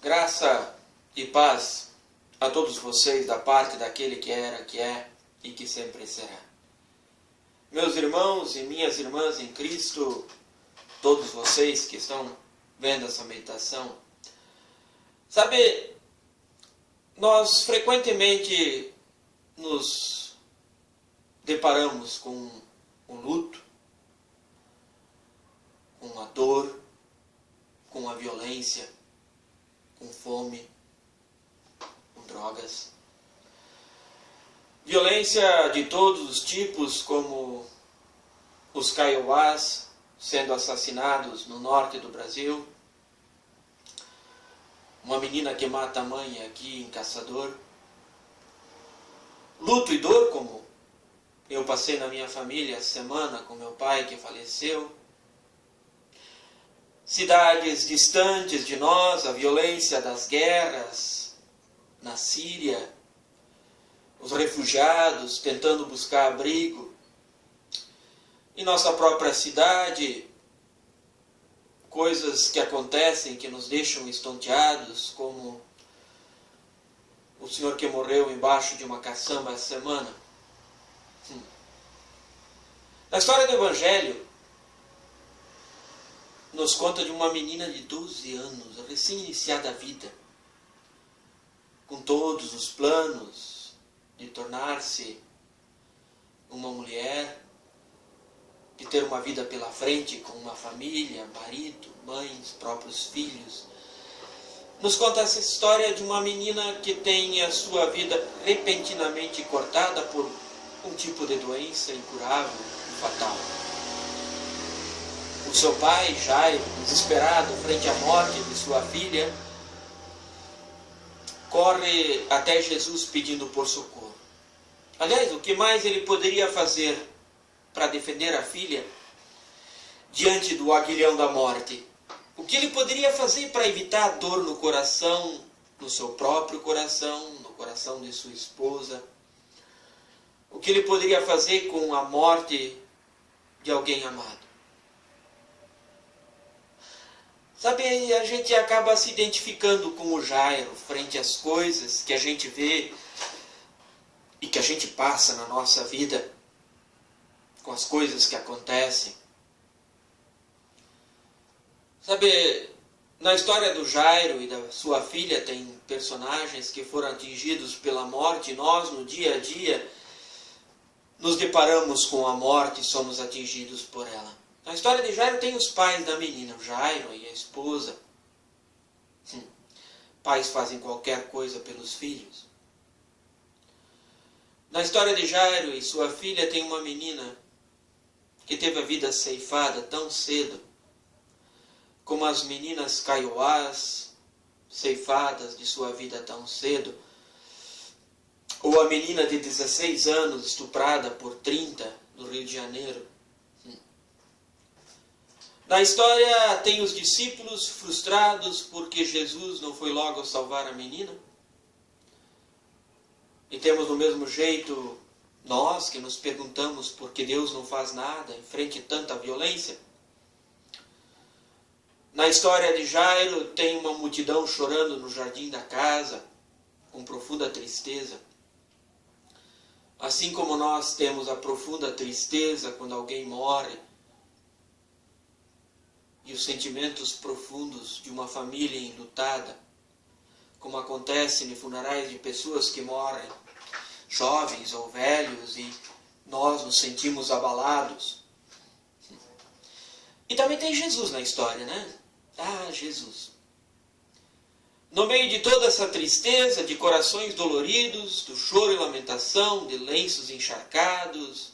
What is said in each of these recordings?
Graça e paz a todos vocês da parte daquele que era, que é e que sempre será. Meus irmãos e minhas irmãs em Cristo, todos vocês que estão vendo essa meditação, sabe, nós frequentemente nos deparamos com um luto, com a dor, com a violência, com fome, com drogas. Violência de todos os tipos, como os Kaiowás sendo assassinados no norte do Brasil, uma menina que mata a mãe aqui em Caçador. Luto e dor, como eu passei na minha família essa semana com meu pai que faleceu. Cidades distantes de nós, a violência das guerras na Síria, os refugiados tentando buscar abrigo. Em nossa própria cidade, coisas que acontecem que nos deixam estonteados, como o senhor que morreu embaixo de uma caçamba essa semana. Na história do Evangelho, nos conta de uma menina de 12 anos, recém-iniciada a vida, com todos os planos de tornar-se uma mulher, de ter uma vida pela frente com uma família, marido, mães, próprios filhos. Nos conta essa história de uma menina que tem a sua vida repentinamente cortada por um tipo de doença incurável e fatal. O seu pai, Jairo, desesperado frente à morte de sua filha, corre até Jesus pedindo por socorro. Aliás, o que mais ele poderia fazer para defender a filha diante do aguilhão da morte? O que ele poderia fazer para evitar a dor no coração, no seu próprio coração, no coração de sua esposa? O que ele poderia fazer com a morte de alguém amado? Sabe, a gente acaba se identificando com o Jairo frente às coisas que a gente vê e que a gente passa na nossa vida, com as coisas que acontecem. Sabe, na história do Jairo e da sua filha tem personagens que foram atingidos pela morte, e nós no dia a dia nos deparamos com a morte e somos atingidos por ela. Na história de Jairo tem os pais da menina, o Jairo e a esposa. Pais fazem qualquer coisa pelos filhos. Na história de Jairo e sua filha tem uma menina que teve a vida ceifada tão cedo, como as meninas Kaiowás ceifadas de sua vida tão cedo, ou a menina de 16 anos estuprada por 30 no Rio de Janeiro. Na história tem os discípulos frustrados porque Jesus não foi logo salvar a menina. E temos do mesmo jeito nós que nos perguntamos por que Deus não faz nada em frente a tanta violência. Na história de Jairo tem uma multidão chorando no jardim da casa, com profunda tristeza. Assim como nós temos a profunda tristeza quando alguém morre, e os sentimentos profundos de uma família enlutada, como acontece em funerais de pessoas que morrem, jovens ou velhos, e nós nos sentimos abalados. E também tem Jesus na história, né? Ah, Jesus. No meio de toda essa tristeza, de corações doloridos, do choro e lamentação, de lenços encharcados,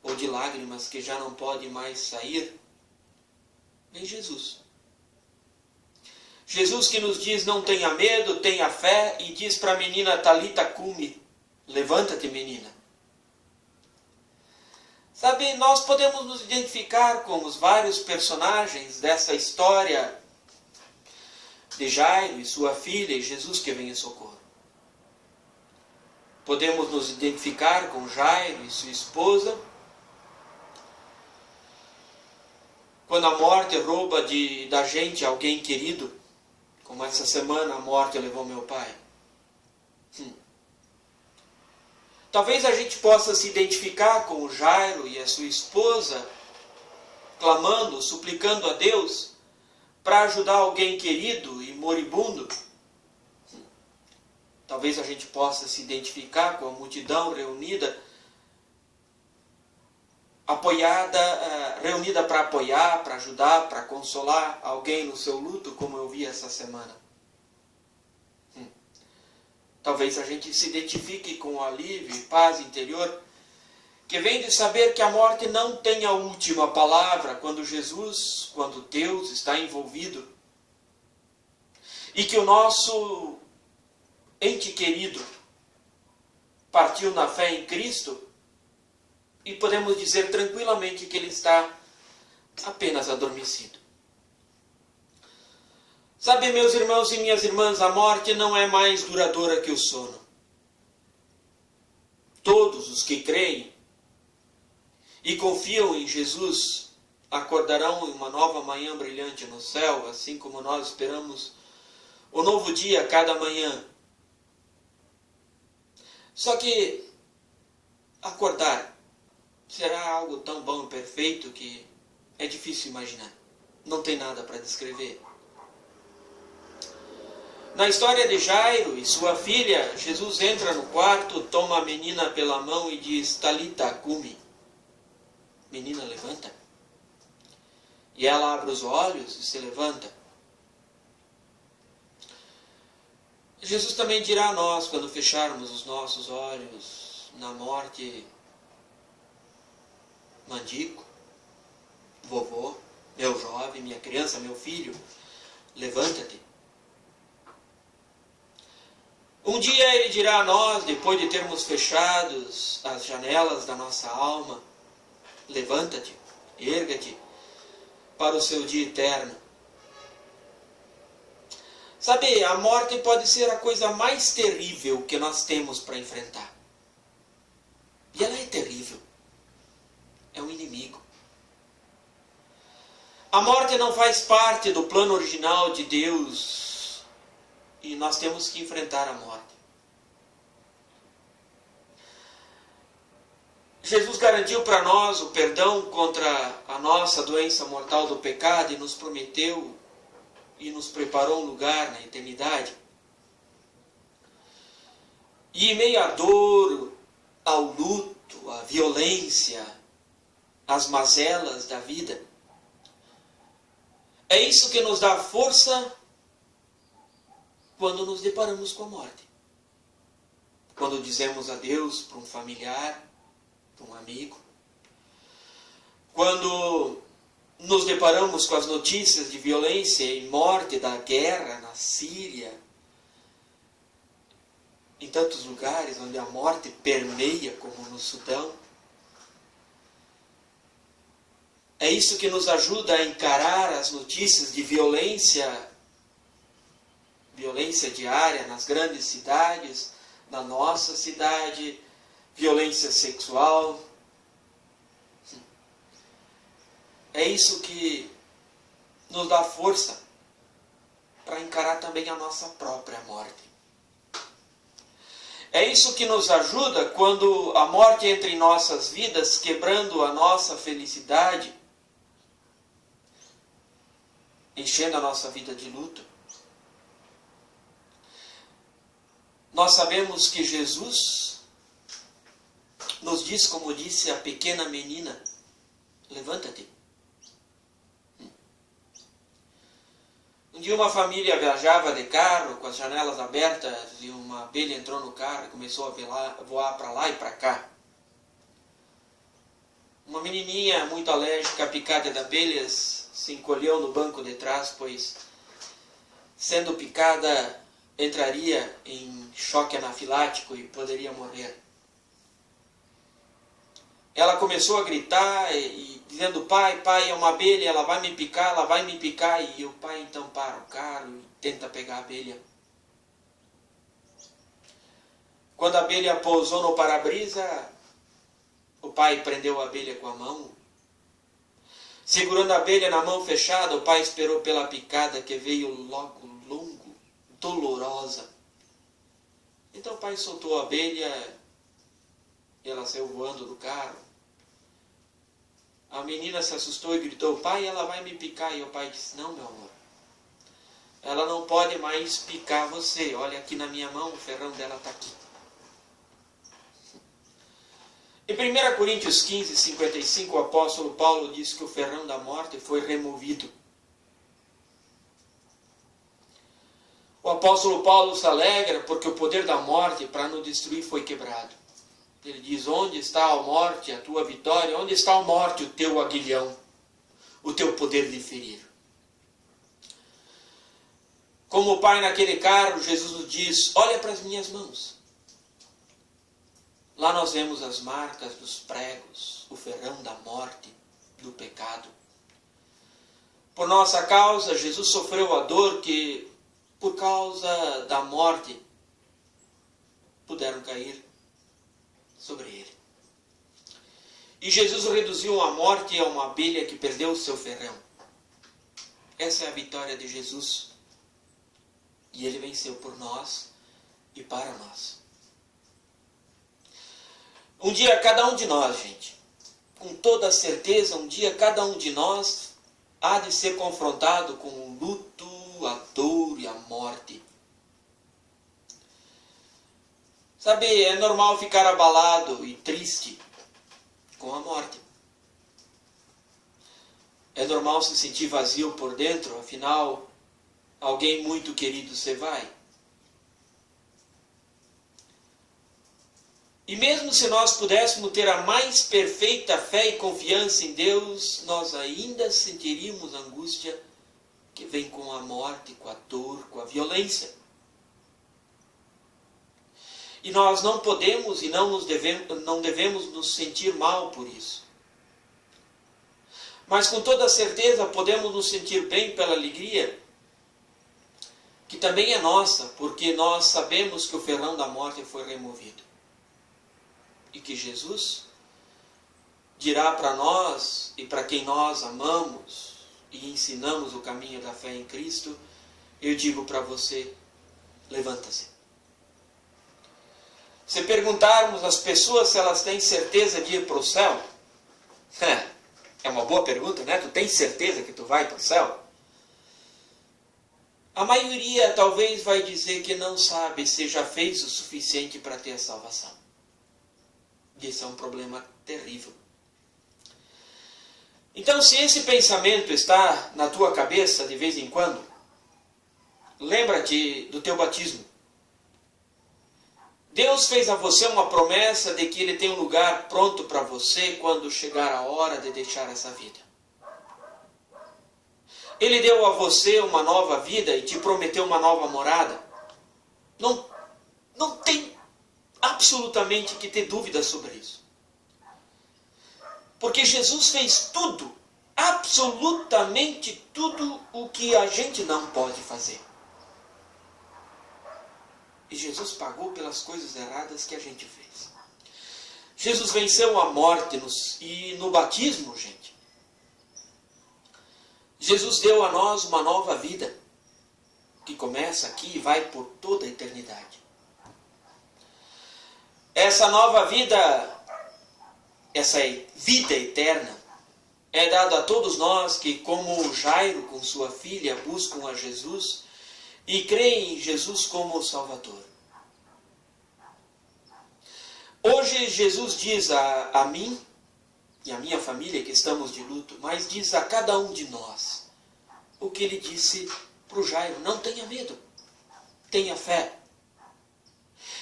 ou de lágrimas que já não podem mais sair, vem Jesus. Jesus que nos diz, não tenha medo, tenha fé, e diz para a menina Talita Cumi, levanta-te, menina. Sabe, nós podemos nos identificar com os vários personagens dessa história de Jairo e sua filha e Jesus que vem em socorro. Podemos nos identificar com Jairo e sua esposa, quando a morte rouba da gente alguém querido, como essa semana a morte levou meu pai. Talvez a gente possa se identificar com o Jairo e a sua esposa, clamando, suplicando a Deus para ajudar alguém querido e moribundo. Talvez a gente possa se identificar com a multidão reunida, reunida para apoiar, para ajudar, para consolar alguém no seu luto, como eu vi essa semana. Talvez a gente se identifique com o alívio e paz interior que vem de saber que a morte não tem a última palavra quando Jesus, quando Deus está envolvido. E que o nosso ente querido partiu na fé em Cristo e podemos dizer tranquilamente que ele está apenas adormecido. Sabe, meus irmãos e minhas irmãs, a morte não é mais duradoura que o sono. Todos os que creem e confiam em Jesus acordarão em uma nova manhã brilhante no céu, assim como nós esperamos o novo dia a cada manhã. Só que acordar será algo tão bom e perfeito que é difícil imaginar. Não tem nada para descrever. Na história de Jairo e sua filha, Jesus entra no quarto, toma a menina pela mão e diz: Talita cumi. Menina, levanta. E ela abre os olhos e se levanta. Jesus também dirá a nós, quando fecharmos os nossos olhos na morte: Mandico, vovô, meu jovem, minha criança, meu filho, levanta-te. Um dia ele dirá a nós, depois de termos fechados as janelas da nossa alma: levanta-te, erga-te para o seu dia eterno. Sabe, a morte pode ser a coisa mais terrível que nós temos para enfrentar. E ela é terrível. É um inimigo. A morte não faz parte do plano original de Deus. E nós temos que enfrentar a morte. Jesus garantiu para nós o perdão contra a nossa doença mortal do pecado e nos prometeu e nos preparou um lugar na eternidade. E em meio à dor, ao luto, à violência, às mazelas da vida, é isso que nos dá força quando nos deparamos com a morte. Quando dizemos adeus para um familiar, para um amigo. Quando nos deparamos com as notícias de violência e morte da guerra na Síria, em tantos lugares onde a morte permeia, como no Sudão. É isso que nos ajuda a encarar as notícias de violência diária nas grandes cidades, na nossa cidade, violência sexual. É isso que nos dá força para encarar também a nossa própria morte. É isso que nos ajuda quando a morte entra em nossas vidas, quebrando a nossa felicidade, enchendo a nossa vida de luto. Nós sabemos que Jesus nos diz, como disse a pequena menina: levanta-te. Um dia uma família viajava de carro com as janelas abertas e uma abelha entrou no carro e começou a voar para lá e para cá. Uma menininha muito alérgica à picada de abelhas se encolheu no banco de trás, pois, sendo picada, entraria em choque anafilático e poderia morrer. Ela começou a gritar e dizendo: pai, é uma abelha, ela vai me picar. E o pai então para o carro e tenta pegar a abelha. Quando a abelha pousou no para-brisa, o pai prendeu a abelha com a mão. Segurando a abelha na mão fechada, o pai esperou pela picada que veio logo longo dolorosa. Então o pai soltou a abelha e ela saiu voando do carro. A menina se assustou e gritou: pai, ela vai me picar. E o pai disse: não, meu amor, ela não pode mais picar você. Olha aqui na minha mão, o ferrão dela está aqui. Em 1 Coríntios 15, 55, o apóstolo Paulo diz que o ferrão da morte foi removido. O apóstolo Paulo se alegra porque o poder da morte para nos destruir foi quebrado. Ele diz: onde está a morte, a tua vitória? Onde está a morte, o teu aguilhão, o teu poder de ferir? Como o pai naquele carro, Jesus nos diz: olha para as minhas mãos. Lá nós vemos as marcas dos pregos, o ferrão da morte, do pecado. Por nossa causa, Jesus sofreu a dor que, por causa da morte, puderam cair sobre ele. E Jesus reduziu a morte a uma abelha que perdeu o seu ferrão. Essa é a vitória de Jesus. E ele venceu por nós e para nós. Um dia cada um de nós, gente, com toda certeza, um dia cada um de nós há de ser confrontado com o luto, a dor e a morte. Sabe, é normal ficar abalado e triste com a morte. É normal se sentir vazio por dentro, afinal, alguém muito querido se vai. E mesmo se nós pudéssemos ter a mais perfeita fé e confiança em Deus, nós ainda sentiríamos a angústia que vem com a morte, com a dor, com a violência. E nós não podemos e não devemos nos sentir mal por isso. Mas com toda certeza podemos nos sentir bem pela alegria, que também é nossa, porque nós sabemos que o ferrão da morte foi removido. E que Jesus dirá para nós e para quem nós amamos e ensinamos o caminho da fé em Cristo, eu digo para você: levanta-se. Se perguntarmos às pessoas se elas têm certeza de ir para o céu, é uma boa pergunta, né? Tu tens certeza que tu vai para o céu? A maioria talvez vai dizer que não sabe se já fez o suficiente para ter a salvação. E esse é um problema terrível. Então, se esse pensamento está na tua cabeça de vez em quando, lembra-te do teu batismo. Deus fez a você uma promessa de que Ele tem um lugar pronto para você quando chegar a hora de deixar essa vida. Ele deu a você uma nova vida e te prometeu uma nova morada. Não tem absolutamente que ter dúvida sobre isso. Porque Jesus fez tudo, absolutamente tudo o que a gente não pode fazer. E Jesus pagou pelas coisas erradas que a gente fez. Jesus venceu a morte e no batismo, gente, Jesus deu a nós uma nova vida, que começa aqui e vai por toda a eternidade. Essa nova vida, essa vida eterna, é dada a todos nós que, como Jairo com sua filha, buscam a Jesus e creem em Jesus como o Salvador. Hoje Jesus diz a mim e a minha família que estamos de luto, mas diz a cada um de nós o que ele disse para o Jairo: não tenha medo, tenha fé.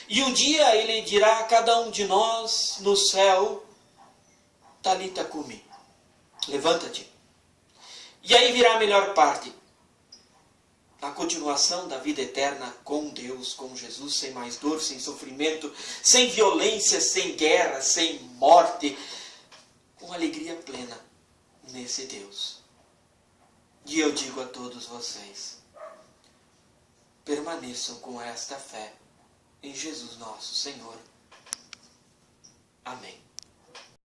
E um dia ele dirá a cada um de nós no céu: Talita cumi, levanta-te. E aí virá a melhor parte, a continuação da vida eterna com Deus, com Jesus, sem mais dor, sem sofrimento, sem violência, sem guerra, sem morte, com alegria plena nesse Deus. E eu digo a todos vocês: permaneçam com esta fé em Jesus nosso Senhor. Amém.